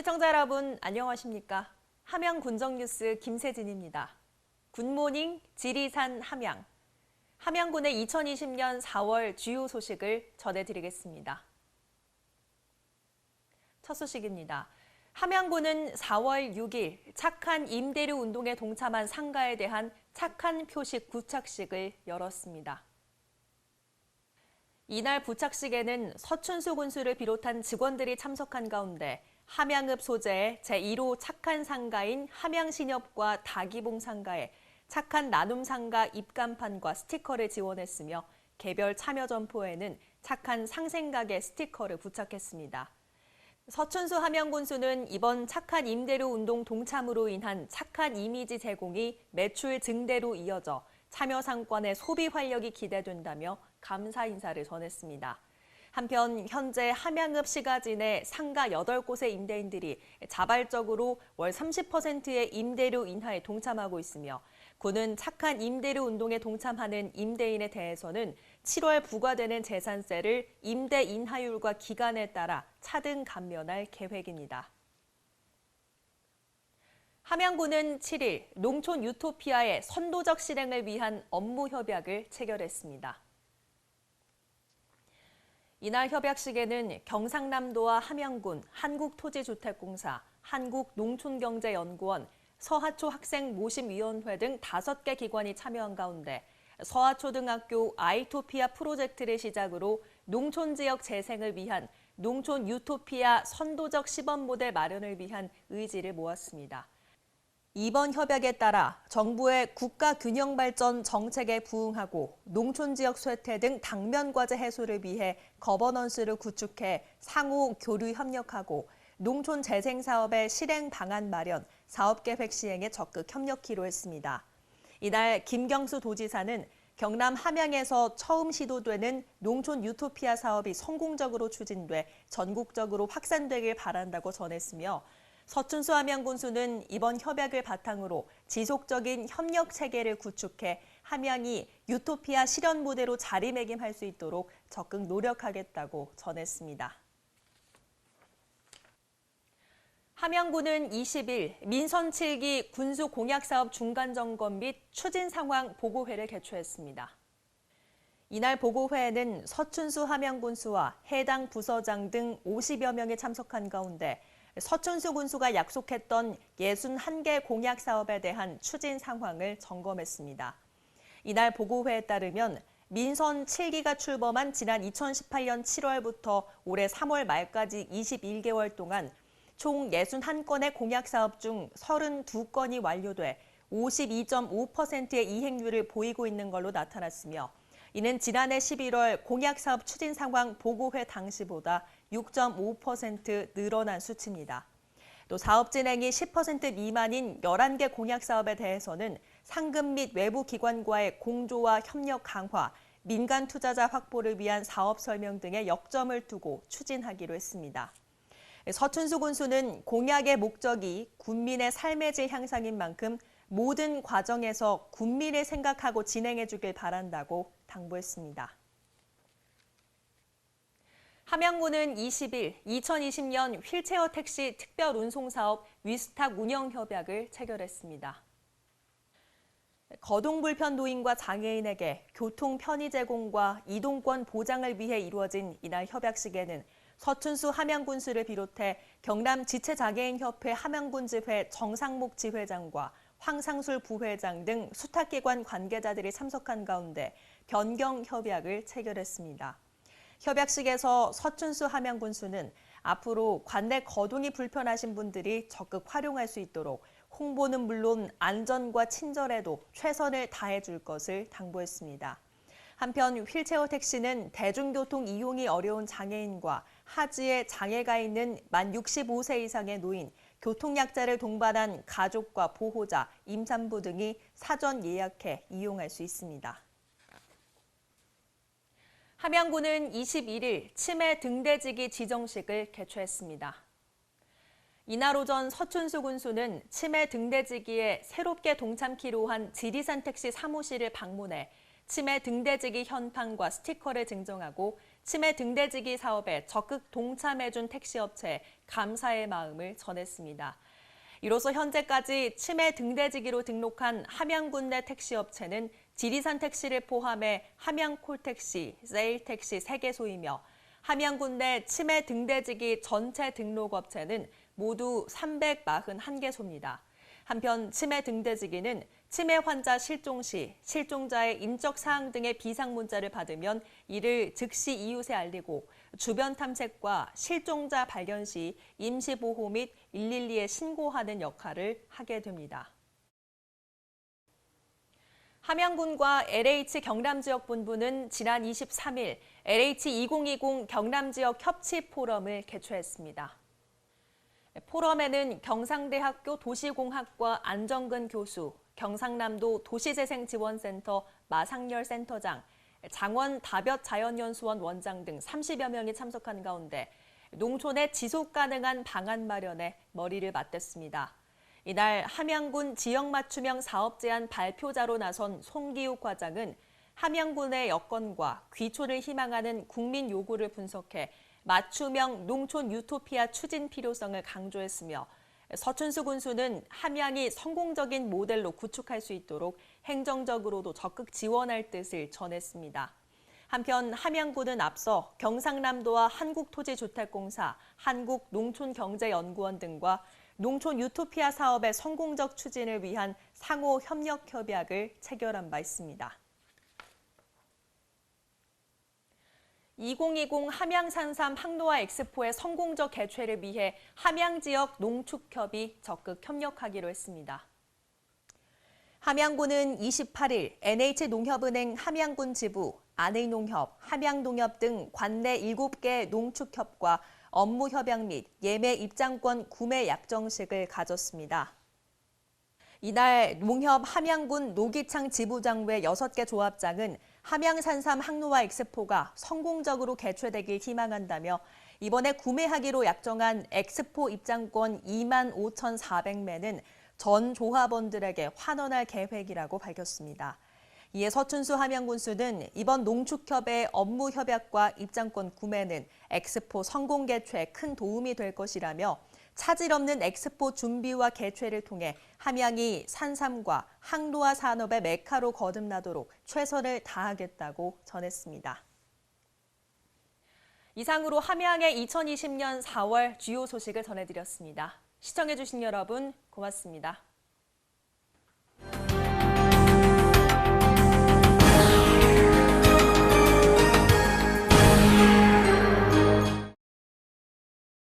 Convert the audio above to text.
시청자 여러분 안녕하십니까? 함양 군정뉴스 김세진입니다. 굿모닝 지리산 함양. 함양군의 2020년 4월 주요 소식을 전해드리겠습니다. 첫 소식입니다. 함양군은 4월 6일 착한 임대료 운동에 동참한 상가에 대한 착한 표식 부착식을 열었습니다. 이날 부착식에는 서춘수 군수를 비롯한 직원들이 참석한 가운데 함양읍 소재의 제1호 착한 상가인 함양신협과 다기봉 상가에 착한 나눔 상가 입간판과 스티커를 지원했으며 개별 참여 점포에는 착한 상생가게 스티커를 부착했습니다. 서춘수 함양군수는 이번 착한 임대료 운동 동참으로 인한 착한 이미지 제공이 매출 증대로 이어져 참여 상권의 소비 활력이 기대된다며 감사 인사를 전했습니다. 한편 현재 함양읍 시가지 내 상가 8곳의 임대인들이 자발적으로 월 30%의 임대료 인하에 동참하고 있으며 군은 착한 임대료 운동에 동참하는 임대인에 대해서는 7월 부과되는 재산세를 임대 인하율과 기간에 따라 차등 감면할 계획입니다. 함양군은 7일 농촌 유토피아의 선도적 실행을 위한 업무 협약을 체결했습니다. 이날 협약식에는 경상남도와 함양군, 한국토지주택공사, 한국농촌경제연구원, 서하초 학생모심위원회 등 5개 기관이 참여한 가운데 서하초등학교 아이토피아 프로젝트를 시작으로 농촌지역 재생을 위한 농촌 유토피아 선도적 시범 모델 마련을 위한 의지를 모았습니다. 이번 협약에 따라 정부의 국가균형발전 정책에 부응하고 농촌지역 쇠퇴 등 당면과제 해소를 위해 거버넌스를 구축해 상호 교류 협력하고 농촌 재생 사업의 실행 방안 마련, 사업계획 시행에 적극 협력키로 했습니다. 이날 김경수 도지사는 경남 함양에서 처음 시도되는 농촌 유토피아 사업이 성공적으로 추진돼 전국적으로 확산되길 바란다고 전했으며 서춘수 함양군수는 이번 협약을 바탕으로 지속적인 협력 체계를 구축해 함양이 유토피아 실현 무대로 자리매김할 수 있도록 적극 노력하겠다고 전했습니다. 함양군은 20일 민선 7기 군수 공약사업 중간점검 및 추진 상황 보고회를 개최했습니다. 이날 보고회에는 서춘수 함양군수와 해당 부서장 등 50여 명이 참석한 가운데 서춘수 군수가 약속했던 61개 공약 사업에 대한 추진 상황을 점검했습니다. 이날 보고회에 따르면 민선 7기가 출범한 지난 2018년 7월부터 올해 3월 말까지 21개월 동안 총 61건의 공약 사업 중 32건이 완료돼 52.5%의 이행률을 보이고 있는 걸로 나타났으며 이는 지난해 11월 공약사업 추진 상황 보고회 당시보다 6.5% 늘어난 수치입니다. 또 사업 진행이 10% 미만인 11개 공약사업에 대해서는 상금 및 외부 기관과의 공조와 협력 강화, 민간 투자자 확보를 위한 사업 설명 등의 역점을 두고 추진하기로 했습니다. 서춘수 군수는 공약의 목적이 군민의 삶의 질 향상인 만큼 모든 과정에서 군민을 생각하고 진행해 주길 바란다고 당부했습니다. 함양군은 20일 2020년 휠체어 택시 특별 운송 사업 위스탁 운영 협약을 체결했습니다. 거동불편 노인과 장애인에게 교통 편의 제공과 이동권 보장을 위해 이루어진 이날 협약식에는 서춘수 함양군수를 비롯해 경남 지체장애인협회 함양군지회 정상목 지회장과 황상술 부회장 등 수탁기관 관계자들이 참석한 가운데 변경 협약을 체결했습니다. 협약식에서 서춘수 함양군수는 앞으로 관내 거동이 불편하신 분들이 적극 활용할 수 있도록 홍보는 물론 안전과 친절에도 최선을 다해줄 것을 당부했습니다. 한편 휠체어 택시는 대중교통 이용이 어려운 장애인과 하지에 장애가 있는 만 65세 이상의 노인, 교통약자를 동반한 가족과 보호자, 임산부 등이 사전 예약해 이용할 수 있습니다. 함양군은 21일 치매 등대지기 지정식을 개최했습니다. 이날 오전 서춘수 군수는 치매 등대지기에 새롭게 동참키로 한 지리산 택시 사무실을 방문해 치매 등대지기 현판과 스티커를 증정하고 치매 등대지기 사업에 적극 동참해준 택시업체에 감사의 마음을 전했습니다. 이로써 현재까지 치매 등대지기로 등록한 함양군 내 택시업체는 지리산 택시를 포함해 함양콜택시, 세일택시 3개소이며 함양군 내 치매 등대지기 전체 등록업체는 모두 341개소입니다. 한편 치매 등대지기는 치매 환자 실종 시 실종자의 인적 사항 등의 비상 문자를 받으면 이를 즉시 이웃에 알리고 주변 탐색과 실종자 발견 시 임시보호 및 112에 신고하는 역할을 하게 됩니다. 함양군과 LH 경남지역본부는 지난 23일 LH2020 경남지역 협치 포럼을 개최했습니다. 포럼에는 경상대학교 도시공학과 안정근 교수, 경상남도 도시재생지원센터 마상열 센터장, 장원 다볕자연연수원 원장 등 30여 명이 참석한 가운데 농촌의 지속가능한 방안 마련에 머리를 맞댔습니다. 이날 함양군 지역맞춤형 사업제안 발표자로 나선 송기욱 과장은 함양군의 여건과 귀촌을 희망하는 국민 요구를 분석해 맞춤형 농촌 유토피아 추진 필요성을 강조했으며 서춘수 군수는 함양이 성공적인 모델로 구축할 수 있도록 행정적으로도 적극 지원할 뜻을 전했습니다. 한편 함양군은 앞서 경상남도와 한국토지주택공사, 한국농촌경제연구원 등과 농촌 유토피아 사업의 성공적 추진을 위한 상호 협력 협약을 체결한 바 있습니다. 2020 함양산삼 항노화 엑스포의 성공적 개최를 위해 함양 지역 농축협이 적극 협력하기로 했습니다. 함양군은 28일 NH농협은행 함양군 지부, 안의농협, 함양농협 등 관내 7개 농축협과 업무 협약 및 예매 입장권 구매 약정식을 가졌습니다. 이날 농협 함양군 노기창 지부장 외 6개 조합장은 함양산삼 항노화 엑스포가 성공적으로 개최되길 희망한다며 이번에 구매하기로 약정한 엑스포 입장권 25,400매는 전 조합원들에게 환원할 계획이라고 밝혔습니다. 이에 서춘수 함양군수는 이번 농축협의 업무 협약과 입장권 구매는 엑스포 성공 개최에 큰 도움이 될 것이라며 차질 없는 엑스포 준비와 개최를 통해 함양이 산삼과 항노화 산업의 메카로 거듭나도록 최선을 다하겠다고 전했습니다. 이상으로 함양의 2020년 4월 주요 소식을 전해드렸습니다. 시청해주신 여러분 고맙습니다.